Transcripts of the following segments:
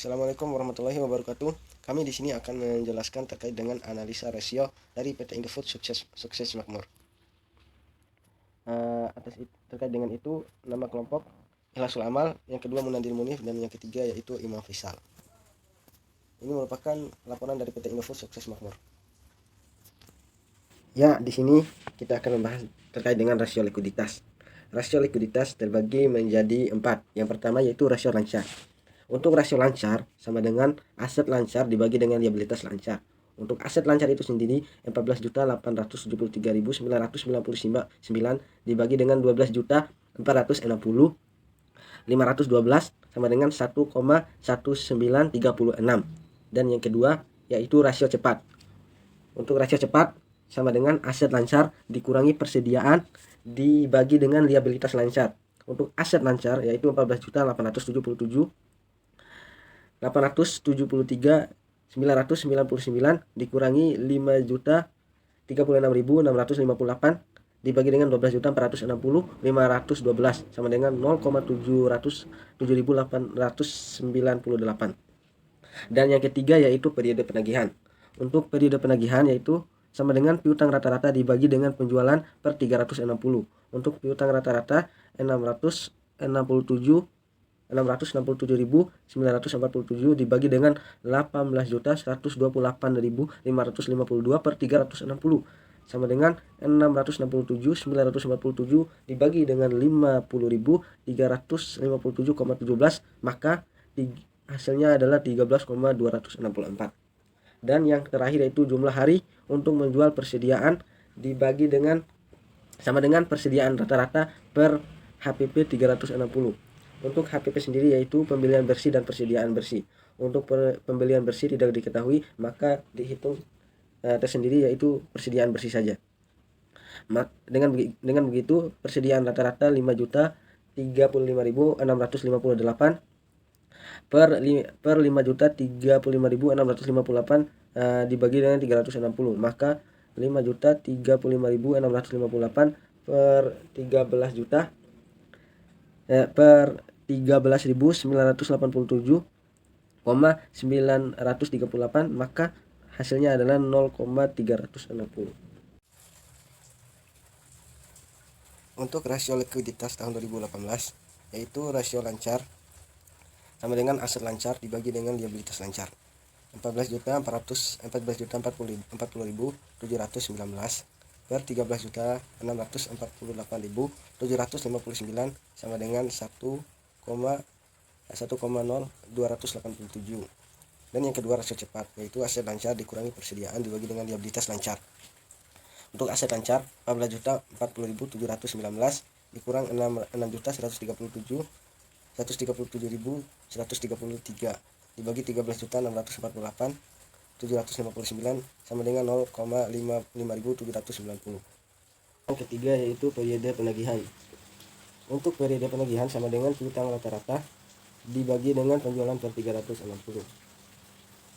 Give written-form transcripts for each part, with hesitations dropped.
Assalamualaikum warahmatullahi wabarakatuh. Kami di sini akan menjelaskan terkait dengan analisa rasio dari PT Indofood Sukses Makmur. Terkait dengan itu, nama kelompok Ikhlasul Amal, yang kedua Munandil Munif, dan yang ketiga yaitu Imam Faisal. Ini merupakan laporan dari PT Indofood Sukses Makmur. Ya, di sini kita akan membahas terkait dengan rasio likuiditas. Rasio likuiditas terbagi menjadi 4. Yang pertama yaitu rasio lancar. Untuk rasio lancar sama dengan aset lancar dibagi dengan liabilitas lancar. Untuk aset lancar itu sendiri 14.873.999 dibagi dengan 12.460.512 sama dengan 1,1936. Dan yang kedua yaitu rasio cepat. Untuk rasio cepat sama dengan aset lancar dikurangi persediaan dibagi dengan liabilitas lancar. Untuk aset lancar yaitu 14.873.999 dikurangi 5.036.658 dibagi dengan 12.460.512 sama dengan 0,707.898. Dan yang ketiga yaitu periode penagihan. Untuk periode penagihan yaitu sama dengan piutang rata-rata dibagi dengan penjualan per 360. Untuk piutang rata-rata 667.947 dibagi dengan 18.128.552 per 360 sama dengan 667.947 dibagi dengan 50.357,17, maka hasilnya adalah 13,264. Dan yang terakhir yaitu jumlah hari untuk menjual persediaan dibagi dengan sama dengan persediaan rata-rata per HPP 360. Untuk HPP sendiri yaitu pembelian bersih dan persediaan bersih. Untuk pembelian bersih tidak diketahui, maka dihitung tersendiri yaitu persediaan bersih saja. Dengan begitu persediaan rata-rata 5.035.658 per 5.035.658 dibagi dengan 360, maka 5.035.658 per 13 juta per 13.987,938, maka hasilnya adalah 0,360. Untuk rasio likuiditas tahun 2018 yaitu rasio lancar sama dengan aset lancar dibagi dengan liabilitas lancar. 14.440.719 per 13.648.759 sama dengan 1,0287. Dan yang kedua rasio cepat yaitu aset lancar dikurangi persediaan dibagi dengan liabilitas lancar. Untuk aset lancar 14.040.719 dikurang 6.137.133 dibagi 13.648.759 sama dengan 0,55790. Yang ketiga yaitu periode penagihan. Untuk periode penagihan sama dengan piutang rata-rata dibagi dengan penjualan per 360.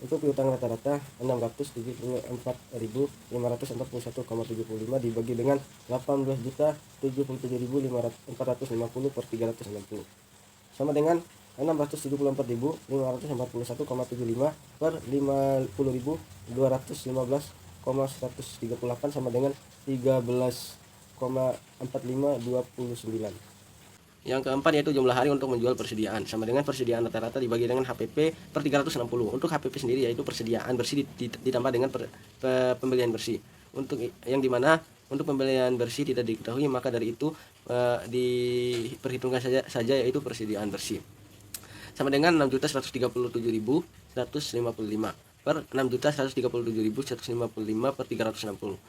Untuk piutang rata-rata 674.541,75 dibagi dengan 18.077.450 per 360 sama dengan 674.541,75 per 50.215,138 sama dengan 13,4529. Yang keempat yaitu jumlah hari untuk menjual persediaan sama dengan persediaan rata-rata dibagi dengan HPP per 360. Untuk HPP sendiri yaitu persediaan bersih ditambah dengan pembelian bersih. Untuk yang dimana untuk pembelian bersih tidak diketahui, maka dari itu diperhitungkan saja yaitu persediaan bersih sama dengan 6.137.155 per 6.137.155 per 360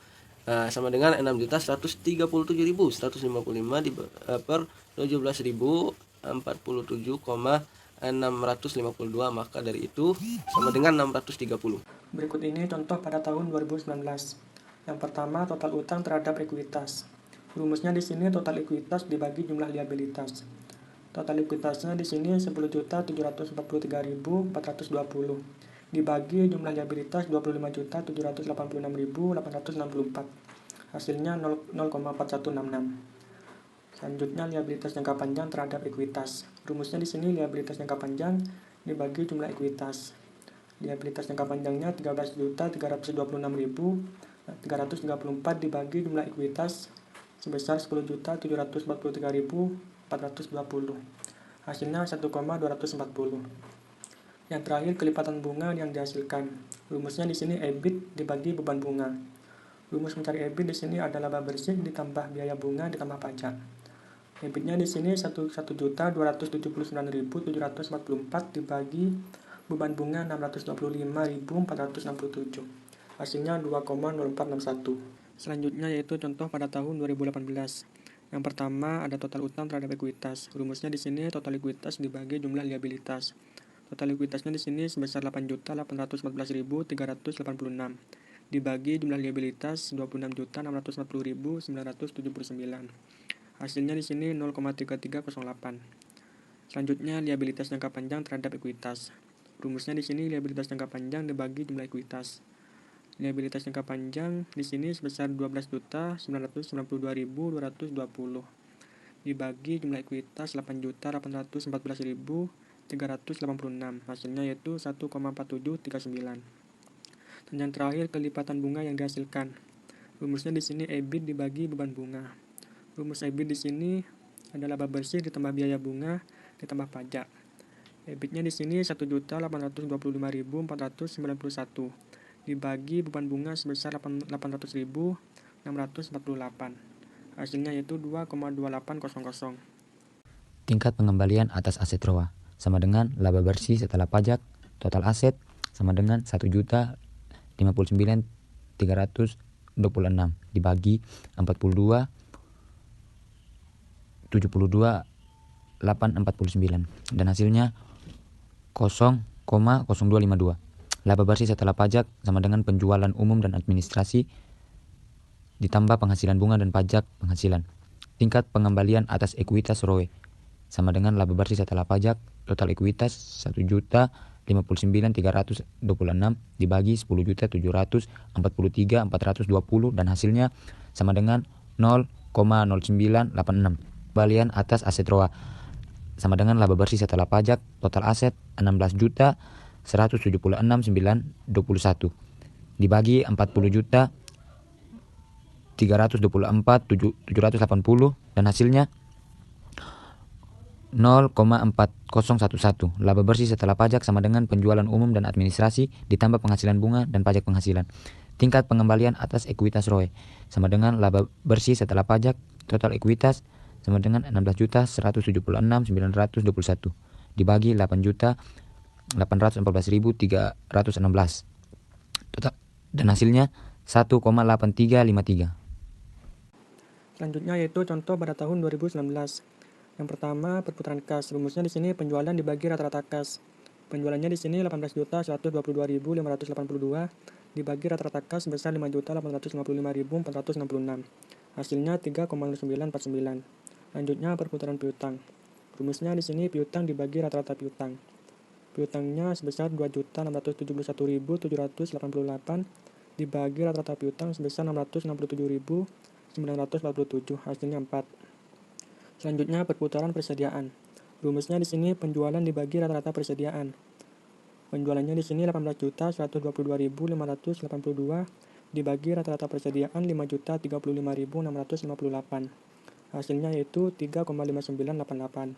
sama dengan 6.137.155 per 17.047,652, maka dari itu sama dengan 630. Berikut ini contoh pada tahun 2019. Yang pertama, total utang terhadap ekuitas. Rumusnya di sini total ekuitas dibagi jumlah liabilitas. Total ekuitasnya di sini 10.743.420 dibagi jumlah liabilitas 25.786.864. Hasilnya 0,4166. Selanjutnya liabilitas jangka panjang terhadap ekuitas. Rumusnya di sini liabilitas jangka panjang dibagi jumlah ekuitas. Liabilitas jangka panjangnya 13.326.334 dibagi jumlah ekuitas sebesar 10.743.420. Hasilnya 1,240. Yang terakhir, kelipatan bunga yang dihasilkan. Rumusnya di sini EBIT dibagi beban bunga. Rumus mencari EBIT di sini adalah laba bersih ditambah biaya bunga ditambah pajak. EBIT-nya di sini 1.279.744 dibagi beban bunga 625.467. Hasilnya 2,0461. Selanjutnya yaitu contoh pada tahun 2018. Yang pertama ada total utang terhadap ekuitas. Rumusnya di sini total ekuitas dibagi jumlah liabilitas. Total ekuitasnya di sini sebesar 8.814.386 dibagi jumlah liabilitas 26.640.979. Hasilnya di sini 0,3308. Selanjutnya liabilitas jangka panjang terhadap ekuitas. Rumusnya di sini liabilitas jangka panjang dibagi jumlah ekuitas. Liabilitas jangka panjang di sini sebesar 12.992.220 dibagi jumlah ekuitas 8.814.386. Hasilnya yaitu 1,4739. Dan yang terakhir kelipatan bunga yang dihasilkan. Rumusnya di sini EBIT dibagi beban bunga. Rumus EBIT di sini adalah laba bersih ditambah biaya bunga ditambah pajak. EBIT-nya di sini 1.825.491 dibagi beban bunga sebesar 800.648. Hasilnya yaitu 2,2800. Tingkat pengembalian atas aset ROA sama dengan laba bersih setelah pajak total aset sama dengan 1.059.326 dibagi 42 72.849 dan hasilnya 0,0252. Laba bersih setelah pajak sama dengan penjualan umum dan administrasi ditambah penghasilan bunga dan pajak penghasilan. Tingkat pengembalian atas ekuitas ROE sama dengan laba bersih setelah pajak total ekuitas 1.059.326 dibagi 10.743.420 dan hasilnya sama dengan 0,0986. Pengembalian atas aset ROA sama dengan laba bersih setelah pajak total aset 16.176.921 dibagi 40.324.780 dan hasilnya 0,4011. Laba bersih setelah pajak sama dengan penjualan umum dan administrasi ditambah penghasilan bunga dan pajak penghasilan. Tingkat pengembalian atas ekuitas ROE sama dengan laba bersih setelah pajak total ekuitas sama dengan 16.176.921 dibagi 8.814.316 total dan hasilnya 1,8353. Selanjutnya yaitu contoh pada tahun 2019. Yang pertama, perputaran kas. Rumusnya di sini penjualan dibagi rata-rata kas. Penjualannya di sini 18.122.582 dibagi rata-rata kas sebesar 5.855.466. Hasilnya 3,0949. Lanjutnya perputaran piutang. Rumusnya di sini piutang dibagi rata-rata piutang. Piutangnya sebesar 2.671.788 dibagi rata-rata piutang sebesar 667.947. Hasilnya 4. Selanjutnya perputaran persediaan. Rumusnya di sini penjualan dibagi rata-rata persediaan. Penjualannya di sini 18.122.582 dibagi rata-rata persediaan 5.035.658. Hasilnya yaitu 3,5988.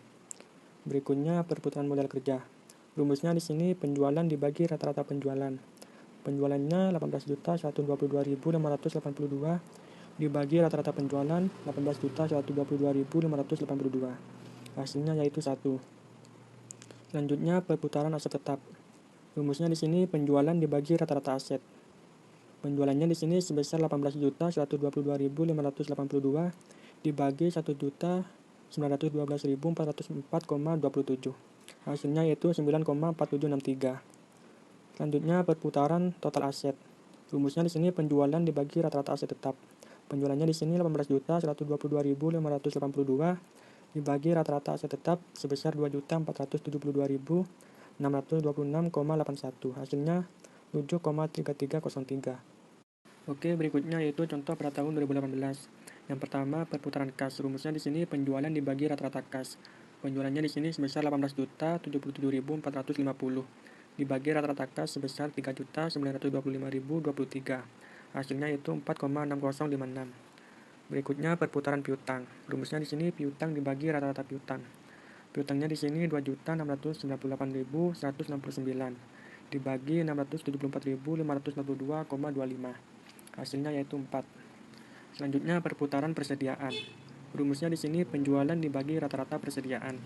Berikutnya perputaran modal kerja. Rumusnya di sini penjualan dibagi rata-rata penjualan. Penjualannya 18.122.582 dibagi rata-rata penjualan 18.122.582. Hasilnya yaitu 1. Selanjutnya perputaran aset tetap. Rumusnya di sini penjualan dibagi rata-rata aset. Penjualannya di sini sebesar 18.122.582 dibagi 1.912.404,27. Hasilnya yaitu 9,4763. Selanjutnya perputaran total aset. Rumusnya di sini penjualan dibagi rata-rata aset tetap. Penjualannya di sini 18.122.582 dibagi rata-rata aset tetap sebesar 2.472.626,81. Hasilnya 7,3303. Oke, berikutnya yaitu contoh pada tahun 2018. Yang pertama, perputaran kas. Rumusnya di sini penjualan dibagi rata-rata kas. Penjualannya di sini sebesar 18.077.450 dibagi rata-rata kas sebesar 3.925.023. Hasilnya itu 4,6056. Berikutnya perputaran piutang. Rumusnya di sini piutang dibagi rata-rata piutang. Piutangnya di sini 2.698.169 dibagi 674.542,25. Hasilnya yaitu 4. Selanjutnya perputaran persediaan. Rumusnya di sini penjualan dibagi rata-rata persediaan.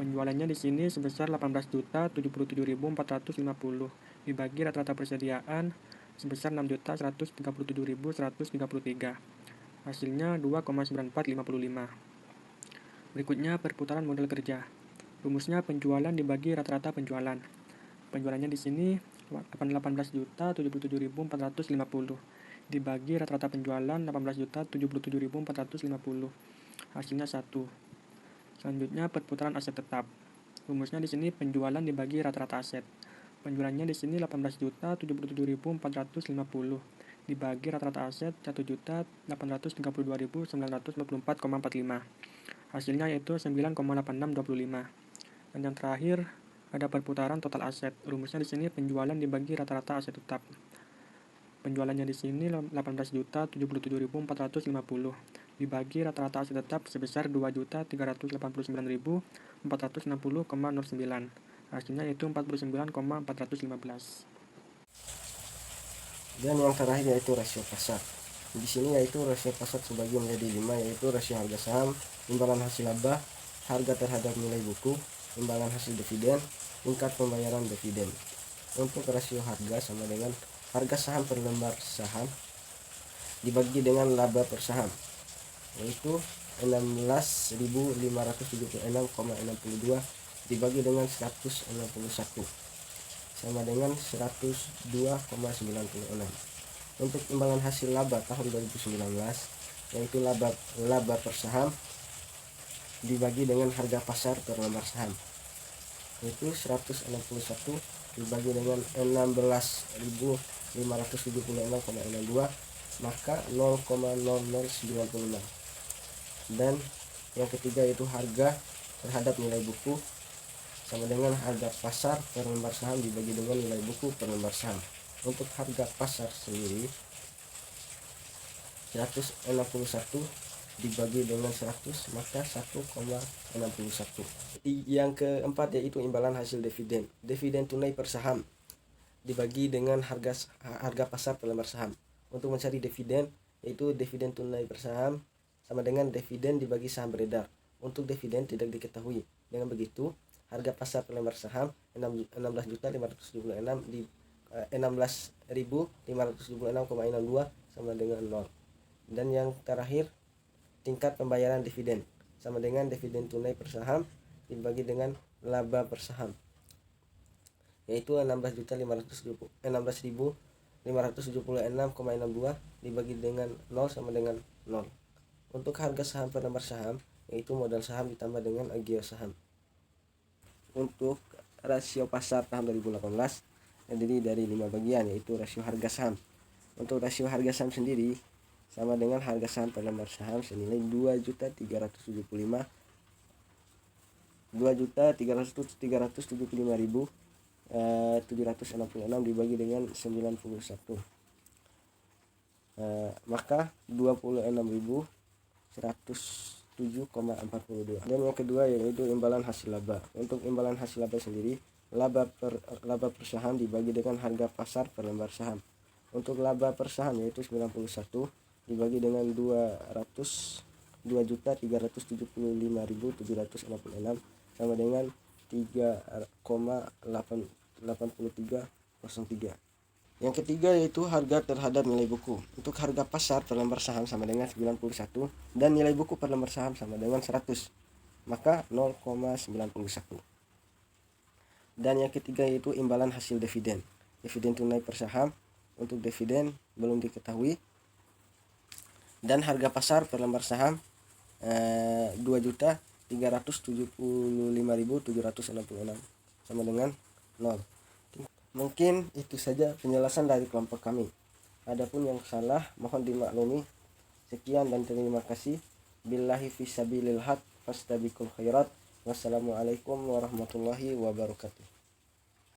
Penjualannya di sini sebesar 18.077.450 dibagi rata-rata persediaan sebesar 6.137.133. Hasilnya 2,9455. Berikutnya perputaran modal kerja. Rumusnya penjualan dibagi rata-rata penjualan. Penjualannya di sini 18.077.450 dibagi rata-rata penjualan 18.077.450. Hasilnya 1. Selanjutnya perputaran aset tetap. Rumusnya di sini penjualan dibagi rata-rata aset. Penjualannya di sini 18.077.450 dibagi rata-rata aset 1.832.944,45. Hasilnya yaitu 9,8625. Dan yang terakhir ada perputaran total aset. Rumusnya di sini penjualan dibagi rata-rata aset tetap. Penjualannya di sini 18.077.450 dibagi rata-rata aset tetap sebesar 2.389.460,09. Hasilnya yaitu 49,415. Dan yang terakhir yaitu rasio pasar. Di sini yaitu rasio pasar terbagi menjadi 5, yaitu rasio harga saham, imbalan hasil laba, harga terhadap nilai buku, imbalan hasil dividen, tingkat pembayaran dividen. Untuk rasio harga sama dengan harga saham per lembar saham dibagi dengan laba per saham, yaitu 16.576,62 dibagi dengan 161 sama dengan 102,96. Untuk imbalan hasil laba tahun 2019 yaitu laba per saham dibagi dengan harga pasar per lembar saham, yaitu 161 dibagi dengan 16.576,62 maka 0,0096. Dan yang ketiga yaitu harga terhadap nilai buku sama dengan harga pasar per lembar saham dibagi dengan nilai buku per lembar saham. Untuk harga pasar sendiri 161 dibagi dengan 100 maka 1,61. Yang keempat yaitu imbalan hasil dividen. Dividen tunai per saham dibagi dengan harga pasar per lembar saham. Untuk mencari dividen yaitu dividen tunai per saham sama dengan dividen dibagi saham beredar. Untuk dividen tidak diketahui. Dengan begitu harga pasar per lembar saham 16.576 di 16.576,62 sama dengan 0. Dan yang terakhir tingkat pembayaran dividen sama dengan dividen tunai per saham dibagi dengan laba per saham, yaitu 16.576,62 dibagi dengan 0 sama dengan 0. Untuk harga saham per lembar saham yaitu modal saham ditambah dengan agio saham. Untuk rasio pasar tahun 2018 terdiri dari 5 bagian, yaitu rasio harga saham. Untuk rasio harga saham sendiri sama dengan harga saham per lembar saham senilai 2.375.766 dibagi dengan 91, maka 26.107,42. Dan yang kedua yaitu imbalan hasil laba. Untuk imbalan hasil laba sendiri laba per saham dibagi dengan harga pasar per lembar saham. Untuk laba per saham yaitu 91 dibagi dengan 2.375.766 sama dengan 3,8303. Yang ketiga yaitu harga terhadap nilai buku. Untuk harga pasar per lembar saham sama dengan 91 dan nilai buku per lembar saham sama dengan 100, maka 0,91. Dan yang ketiga yaitu imbalan hasil dividen. Dividen tunai per saham, untuk dividen belum diketahui. Dan harga pasar per lembar saham 2.375.766 sama dengan 0. Mungkin itu saja penjelasan dari kelompok kami. Adapun yang salah mohon dimaklumi. Sekian dan terima kasih. Billahi fisabilil haq fastabiqul khairat. Wassalamualaikum warahmatullahi wabarakatuh.